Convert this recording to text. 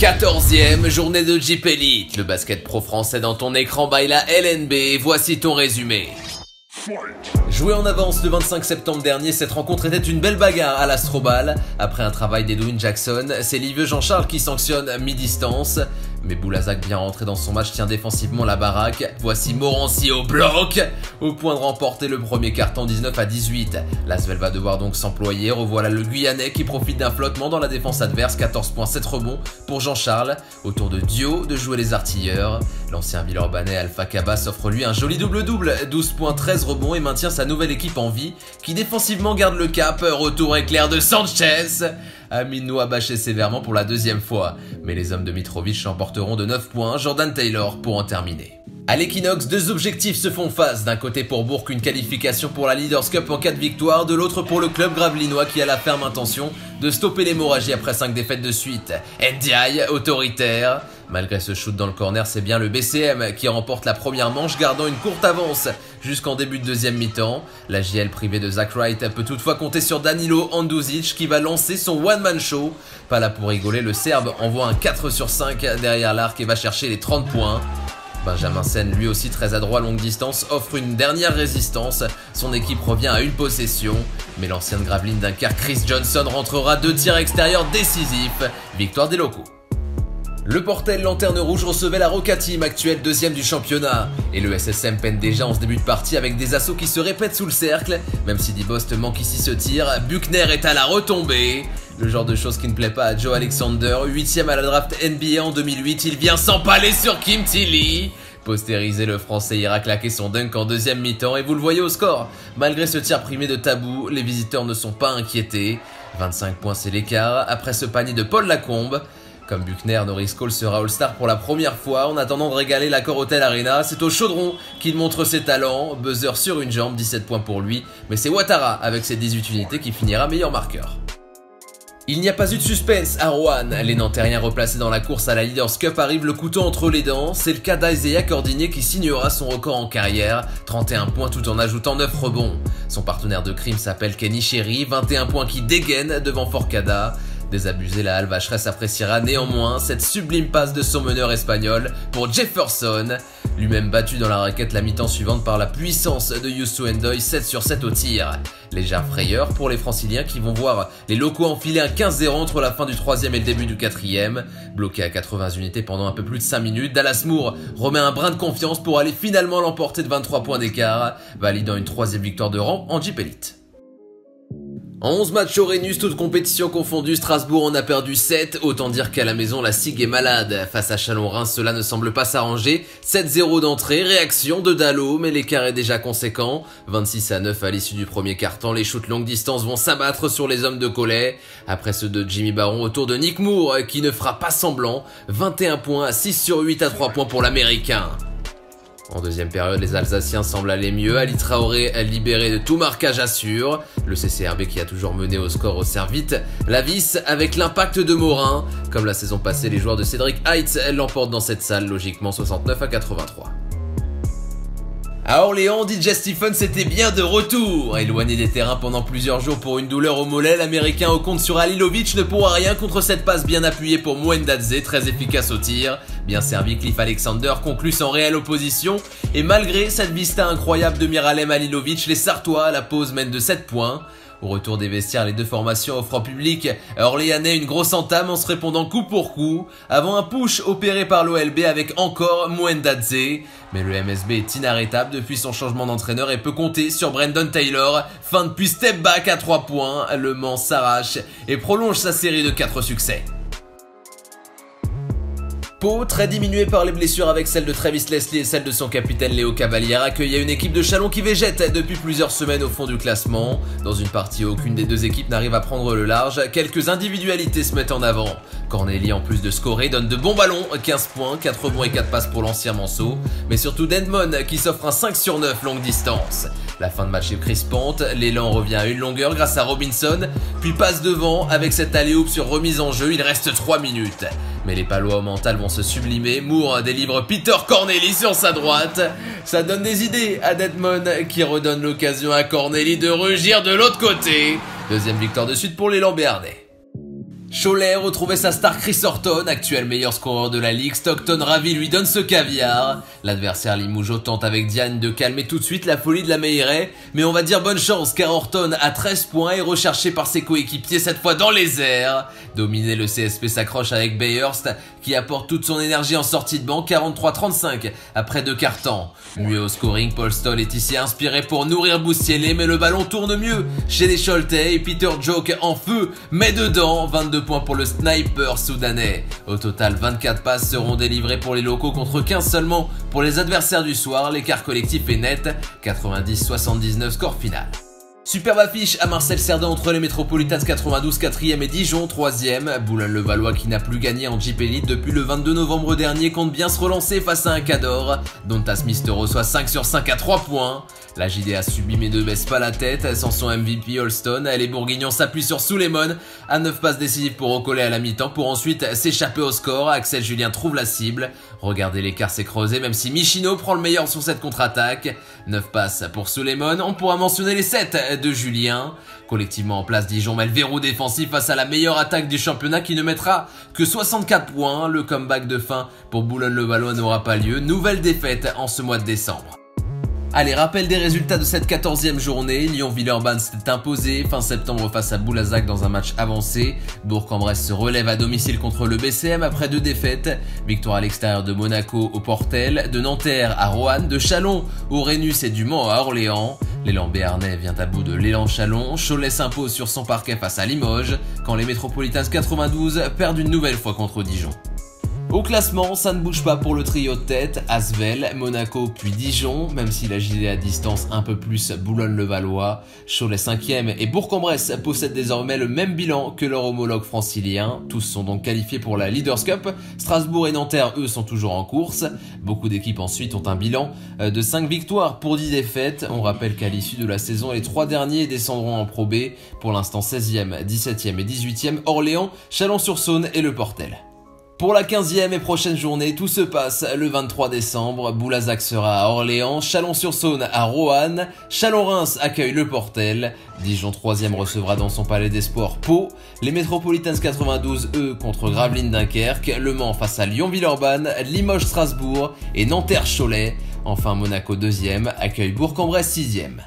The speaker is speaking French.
14e journée de Jeep Elite. Le basket pro français dans ton écran by la LNB. Voici ton résumé. Joué en avance le 25 septembre dernier, cette rencontre était une belle bagarre à l'Astrobal. Après un travail d'Edwin Jackson, c'est Livieux Jean-Charles qui sanctionne mi-distance. Mais Boulazac, bien rentré dans son match, tient défensivement la baraque. Voici Morancy au bloc, au point de remporter le premier carton 19-18. L'Asvel va devoir donc s'employer. Revoilà le Guyanais qui profite d'un flottement dans la défense adverse. 14 points, 7 rebonds pour Jean-Charles. Au tour de Dio de jouer les artilleurs. L'ancien Villeurbanais Alpha Cabas offre lui un joli double-double. 12 points, 13 rebonds et maintient sa nouvelle équipe en vie, qui défensivement garde le cap. Retour éclair de Sanchez. Aminou a bâché sévèrement pour la deuxième fois, mais les hommes de Mitrovic l'emporteront de 9 points, Jordan Taylor pour en terminer. À l'Equinox, deux objectifs se font face. D'un côté pour Bourg, une qualification pour la Leaders Cup en cas de victoire, de l'autre pour le club gravelinois qui a la ferme intention de stopper l'hémorragie après 5 défaites de suite. Ndiaye, autoritaire. Malgré ce shoot dans le corner, c'est bien le BCM qui remporte la première manche, gardant une courte avance jusqu'en début de deuxième mi-temps. La JL privée de Zach Wright peut toutefois compter sur Danilo Anduzic qui va lancer son one-man show. Pas là pour rigoler, le Serbe envoie un 4 sur 5 derrière l'arc et va chercher les 30 points. Benjamin Sen, lui aussi très adroit à longue distance, offre une dernière résistance. Son équipe revient à une possession, mais l'ancienne graveline Dunkerque Chris Johnson rentrera 2 tirs extérieurs décisifs. Victoire des locaux. Le Portel Lanterne Rouge recevait la Roca Team, actuelle deuxième du championnat. Et le SSM peine déjà en ce début de partie avec des assauts qui se répètent sous le cercle. Même si Dibost manque ici ce tir, Buchner est à la retombée. Le genre de choses qui ne plaît pas à Joe Alexander, 8ème à la draft NBA en 2008, il vient s'empaler sur Kim Tilly. Postérisé, le français ira claquer son dunk en deuxième mi-temps et vous le voyez au score. Malgré ce tir primé de Tabou, les visiteurs ne sont pas inquiétés. 25 points c'est l'écart après ce panier de Paul Lacombe. Comme Buchner, Norris Cole sera All-Star pour la première fois. En attendant de régaler l'accord Hotel Arena, c'est au chaudron qu'il montre ses talents. Buzzer sur une jambe, 17 points pour lui. Mais c'est Ouattara avec ses 18 unités qui finira meilleur marqueur. Il n'y a pas eu de suspense à Roanne. Les Nantériens replacés dans la course à la Leaders Cup arrivent le couteau entre les dents. C'est le cas d'Isaiah Cordigné qui signera son record en carrière. 31 points tout en ajoutant 9 rebonds. Son partenaire de crime s'appelle Kenny Sherry. 21 points qui dégaine devant Forcada. Désabusé, la Halle Vacheresse appréciera néanmoins cette sublime passe de son meneur espagnol pour Jefferson, lui-même battu dans la raquette la mi-temps suivante par la puissance de Youssou N'Doye, 7 sur 7 au tir. Légère frayeur pour les franciliens qui vont voir les locaux enfiler un 15-0 entre la fin du 3e et le début du 4e. Bloqué à 80 unités pendant un peu plus de 5 minutes, Dallas Moore remet un brin de confiance pour aller finalement l'emporter de 23 points d'écart, validant une 3e victoire de rang en Jeep Elite. En 11 matchs au Rhenus, toutes compétitions confondues, Strasbourg en a perdu 7. Autant dire qu'à la maison, la SIG est malade. Face à Chalon-Reims, cela ne semble pas s'arranger. 7-0 d'entrée, réaction de Dallo, mais l'écart est déjà conséquent. 26-9 à l'issue du premier quart-temps, les shoots longue distance vont s'abattre sur les hommes de Collet. Après ceux de Jimmy Baron, au tour de Nick Moore, qui ne fera pas semblant. 21 points, 6 sur 8 à 3 points pour l'Américain. En deuxième période, les Alsaciens semblent aller mieux. Ali Traoré est libéré de tout marquage assure. Le CCRB qui a toujours mené au score resserre vite la vis avec l'impact de Morin. Comme la saison passée, les joueurs de Cédric Heitz l'emportent dans cette salle, logiquement 69-83. À Orléans, DJ Stephens était bien de retour. Éloigné des terrains pendant plusieurs jours pour une douleur au mollet, l'Américain au compte sur Halilovic ne pourra rien contre cette passe bien appuyée pour Mwendadze, très efficace au tir. Bien servi, Cliff Alexander conclut sans réelle opposition. Et malgré cette vista incroyable de Miralem Halilovic, les Sartois à la pause mènent de 7 points. Au retour des vestiaires, les deux formations offrent au public orléanais une grosse entame en se répondant coup pour coup, avant un push opéré par l'OLB avec encore Mwendadze. Mais le MSB est inarrêtable depuis son changement d'entraîneur et peut compter sur Brandon Taylor. Fin depuis step back à 3 points, Le Mans s'arrache et prolonge sa série de 4 succès. Pau, très diminué par les blessures avec celle de Travis Leslie et celle de son capitaine Léo Cavalière, accueillait une équipe de Chalon qui végète depuis plusieurs semaines au fond du classement. Dans une partie où aucune des deux équipes n'arrive à prendre le large, quelques individualités se mettent en avant. Corneli, en plus de scorer, donne de bons ballons, 15 points, 4 rebonds et 4 passes pour l'ancien Manceau, mais surtout Denmon qui s'offre un 5 sur 9 longue distance. La fin de match est crispante, l'élan revient à une longueur grâce à Robinson, puis passe devant avec cette alley-oop sur remise en jeu, il reste 3 minutes. Mais les Palois au mental vont se sublimer, Moore délivre Peter Corneli sur sa droite. Ça donne des idées à Denmon qui redonne l'occasion à Corneli de rugir de l'autre côté. Deuxième victoire de suite pour l'élan béarnais. Cholet retrouvait sa star Chris Horton, actuel meilleur scoreur de la ligue. Stockton ravi lui donne ce caviar. L'adversaire Limougeot tente avec Diane de calmer tout de suite la folie de la Meilleraye, mais on va dire bonne chance car Horton a 13 points et recherché par ses coéquipiers cette fois dans les airs. Dominé, le CSP s'accroche avec Bayhurst qui apporte toute son énergie en sortie de banc, 43-35 après 2 quarts-temps. Mieux au scoring, Paul Stoll est ici inspiré pour nourrir Boussielé, mais le ballon tourne mieux chez les Choletais et Peter Joke en feu, mais dedans, 22 points pour le sniper soudanais. Au total, 24 passes seront délivrées pour les locaux contre 15 seulement pour les adversaires du soir. L'écart collectif est net, 90-79 score final. Superbe affiche à Marcel Cerdan entre les Metropolitans 92 4e et Dijon 3e. Boulogne-le-Valois qui n'a plus gagné en Jeep Elite depuis le 22 novembre dernier compte bien se relancer face à un Cador. Donta Smith reçoit 5 sur 5 à 3 points. La JD a subi mais ne baisse pas la tête. Sans son MVP Holston, les Bourguignons s'appuient sur Souleymane à 9 passes décisives pour recoller à la mi-temps pour ensuite s'échapper au score. Axel Julien trouve la cible. Regardez, l'écart s'est creusé même si Michino prend le meilleur sur cette contre-attaque. 9 passes pour Souleymane. On pourra mentionner les 7 de Julien. Collectivement en place, Dijon met le verrou défensif face à la meilleure attaque du championnat qui ne mettra que 64 points. Le comeback de fin pour Boulogne-le-Valois n'aura pas lieu. Nouvelle défaite en ce mois de décembre. Allez, rappel des résultats de cette 14e journée. Lyon-Villeurbanne s'est imposé fin septembre face à Boulazac dans un match avancé. Bourg-en-Bresse se relève à domicile contre le BCM après 2 défaites. Victoire à l'extérieur de Monaco au Portel, de Nanterre à Roanne, de Chalon au Rhénus et du Mans à Orléans. L'élan béarnais vient à bout de l'élan Chalon. Cholet s'impose sur son parquet face à Limoges, quand les Metropolitans 92 perdent une nouvelle fois contre Dijon. Au classement, ça ne bouge pas pour le trio de tête, Asvel, Monaco puis Dijon, même si la JD à distance un peu plus Boulogne-le-Valois. Cholet 5e et Bourg-en-Bresse possèdent désormais le même bilan que leur homologue francilien. Tous sont donc qualifiés pour la Leaders Cup. Strasbourg et Nanterre, eux, sont toujours en course. Beaucoup d'équipes ensuite ont un bilan de 5 victoires pour 10 défaites. On rappelle qu'à l'issue de la saison, les 3 derniers descendront en Pro B. Pour l'instant 16e, 17e et 18e, Orléans, Chalon-sur-Saône et le Portel. Pour la 15e et prochaine journée, tout se passe le 23 décembre. Boulazac sera à Orléans, Chalon-sur-Saône à Roanne, Chalon-Reims accueille le Portel, Dijon 3e recevra dans son palais des sports Pau, les Metropolitans 92 eux contre Gravelines-Dunkerque, Le Mans face à Lyon-Villeurbanne, Limoges-Strasbourg et Nanterre-Cholet. Enfin Monaco 2e accueille Bourg-en-Bresse 6e.